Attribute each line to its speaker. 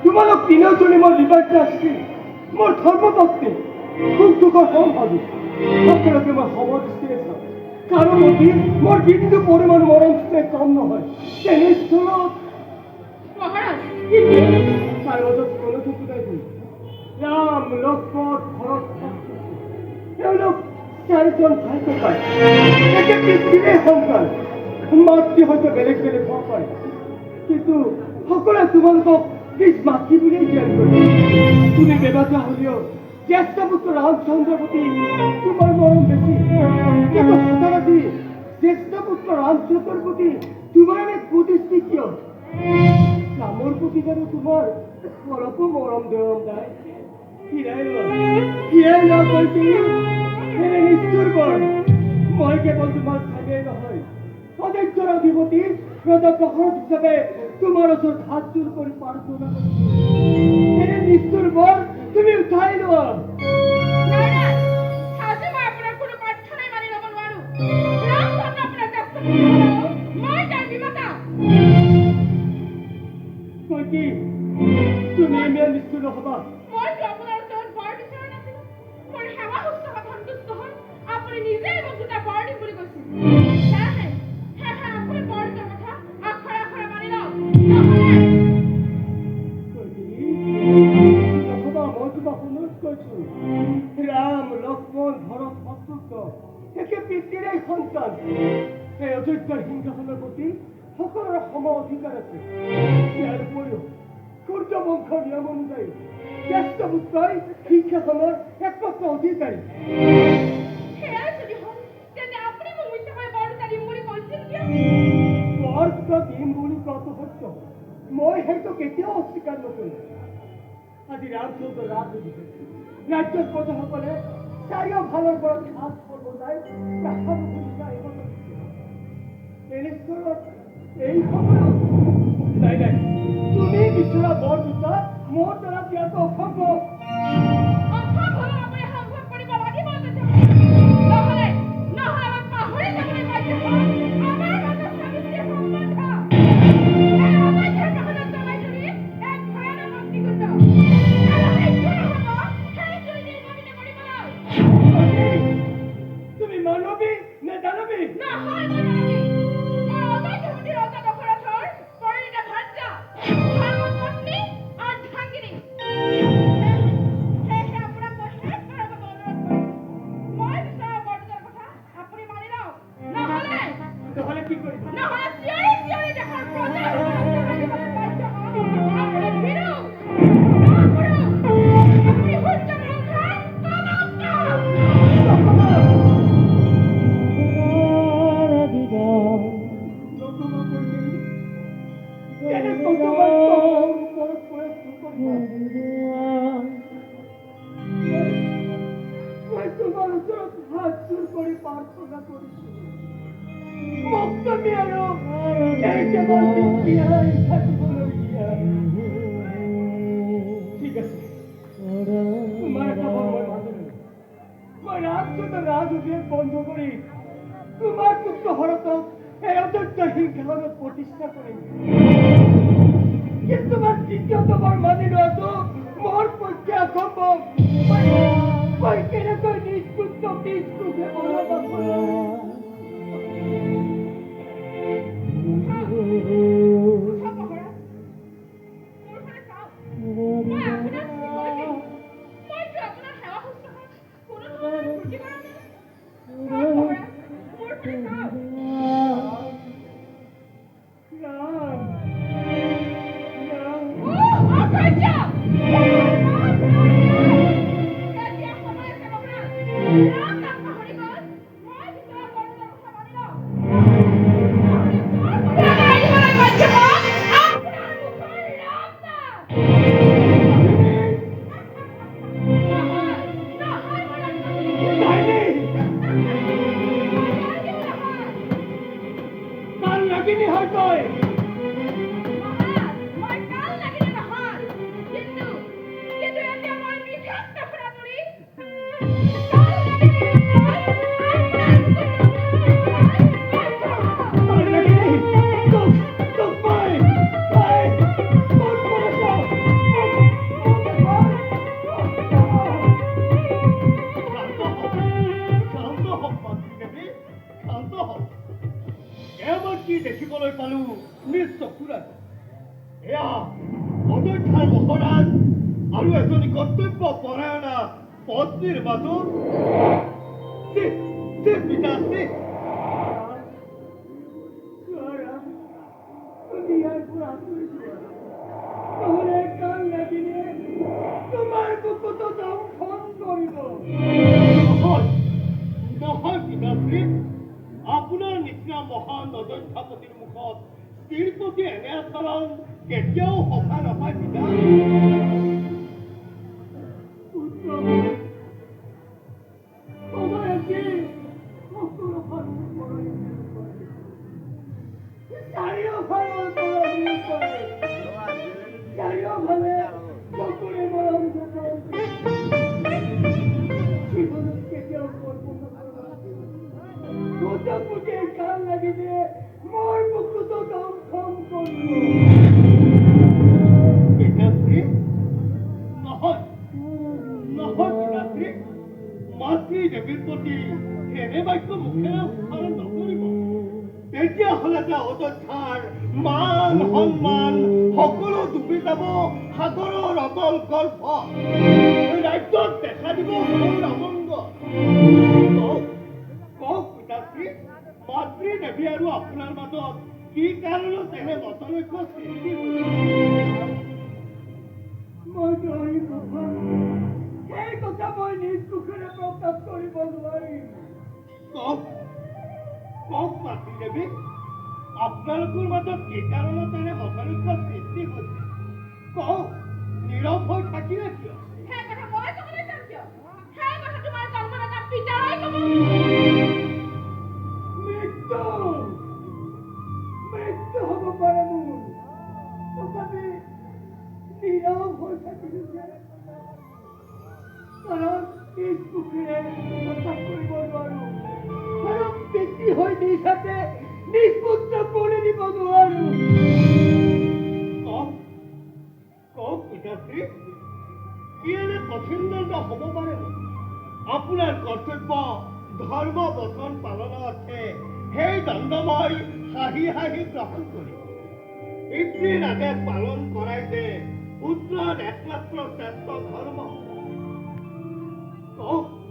Speaker 1: তোমালোক তিনিওজনী মোৰ বিবাহিত আছিল মোৰ ধৰ্মপত্নী সুখ দুখৰ সম্ভাৱী সকলোকে মই সমদৃষ্টিৰে চাওঁ কাৰো প্ৰতি মোৰ বিন্দু পৰিমাণ মৰম কম নহয় তেনেস্থলত তাৰ মাজত কোনো কিছু নাই ৰাম লক্ষ্মণ ভৰত তেওঁলোক চাৰিজন ভাই ককাই একে পৃথিৱীৰ সন্তান মাতৃ হয়তো বেলেগ বেলেগ হ'ব পাৰে কিন্তু সকলোৱে তোমালোকক নিজ মাতৃ বুলিয়েই জ্ঞান কৰে তুমি বেবাচা হ'লেও জ্যেষ্ঠ পুত্ৰ ৰামচন্দ্ৰৰ প্ৰতি তোমাৰ মৰম বেছি কিন্তু হঠাৎ জ্যেষ্ঠ পুত্ৰ ৰামচন্দ্ৰৰ প্ৰতি তোমাৰ এনে কুদৃষ্টি কিয় ৰামৰ প্ৰতি জানো তোমাৰ অলপো মৰম দেৱম নাই হিৰাই লোৱা কৈছে এনে নিষ্ঠুৰ বৰ মই কেৱল তোমাৰ ভাগেই নহয় অযোধ্যাৰ অধিপতি ৰজা দশৰথ হিচাপে তোমাৰ ওচৰত হাত জোৰ কৰি প্ৰাৰ্থনা কৰিছো এনে নিষ্ঠুৰ বৰ তুমি উঠাই লোৱা কি তুমি ইমান নিষ্ঠুৰ নহবা ৰাম লক্ষ্মণ ভৰত শত্ৰুঘ্ন একে পিতৃৰে সন্তান এই অযোধ্যাৰ সিংহাসনৰ প্ৰতি সকলোৰে সম অধিকাৰ আছে ইয়াৰ উপৰিও সূৰ্য বংশৰ নিয়ম অনুযায়ী জ্যেষ্ঠ পুত্ৰই সিংহাসনৰ একমাত্ৰ অধিকাৰী দিম বুলি কোৱাটো সত্য মই সেইটো কেতিয়াও অস্বীকাৰ নকৰিম আজি ৰামচন্দ্ৰ ৰাজ উঠিছে ৰাজ্যৰ প্ৰজাসকলে চাৰিওফালৰ পৰা ঘাস বজাই এনেস্থলত এই সময়ত নাই নাই তুমি বিচৰা বৰ দুটা মোৰ দ্বাৰা দিয়াটো অসম্ভৱ বন্ধ কৰি তোমাৰ পুত্ৰ ভৰতক এই অযোধ্যাৰ সিংহাসনত প্ৰতিষ্ঠা কৰিম কিন্তু তোমাৰ দ্বিতীয়তমৰ মানি লোৱাটো মোৰ পক্ষে অসম্ভৱ মই কেনেকৈ নিজ পুত্ৰক নিজ ৰূপে বনাব চকুৰ আগত এয়া অযোধ্যাৰ মহাৰাজ আৰু এজনী কৰ্তব্য পৰায়ণা পত্নীৰ মাজত পিতাশ্ৰী নহলে কাল লাগিলে তোমাৰ বুকুতো দংশন কৰিব। নহয় পিতাশ্ৰী, আপোনাৰ নিচিনা মহান অযোধ্যাপতিৰ মুখত স্ত্ৰীৰ প্ৰতি এনে আচৰণ কেতিয়াও সভা নাপায় পিতা। চাৰিওফালে চকুৰে মৰম কেতিয়াও কাল লাগিলে মোৰ বুকুতো দংশন কৰিব। পিতাশ্ৰী নহয় নহয় পিতাশ্ৰী, মাতৃ দেৱীৰ প্ৰতি এনে বাক্য মুখেৰে উচ্চাৰণ নকৰিব। তেতিয়াহ'লে যে অযোধ্যাৰ মান সন্মান সকলো ডুবি যাব সাগৰৰ অতল গল্প। ৰাজ্যত দেখা দিব ঘোৰ অমংগল। কওক পিতাশ্ৰী, মাতৃ দেৱী আৰু আপোনাৰ মাজত কি কাৰণত এনে মতলৈক্য সৃষ্টি সেই কথা মই নিজ মুখেৰে প্ৰকাশ কৰিব নোৱাৰিম। কওক মাতৃ দেৱী, আপোনালোকৰ মাজত কি কাৰণত এনে মতলৈক্য সৃষ্টি হৈছে? কওক, নীৰৱ হৈ থাকিলে কিয়?
Speaker 2: সেই কথা মই ক'বলৈ যাম কিয়? সেই কথা তোমাৰ জন্মদাতা পিতাই ক'ব।
Speaker 1: মৃত্যু হ'ব পাৰে মোৰ, তথাপি নীৰৱ হৈ থাকিলো যে কাৰণ নিজ মুখেৰে প্ৰকাশ কৰিব নোৱাৰো আৰু বেছি হৈ নিজ হাতে নিজ পুত্ৰ বলি দিব নোৱাৰো। কওক পিতাশ্ৰী, কি এনে কঠিন দণ্ড হ'ব পাৰে? আপোনাৰ কৰ্তব্য ধৰ্ম বচন পালনৰ অৰ্থে সেই দণ্ড মই হাঁহি হাঁহি গ্ৰহণ কৰিম। পিতৃৰ আদেশ পালন কৰাই যে পুত্ৰৰ একমাত্ৰ শ্ৰেষ্ঠ ধৰ্ম।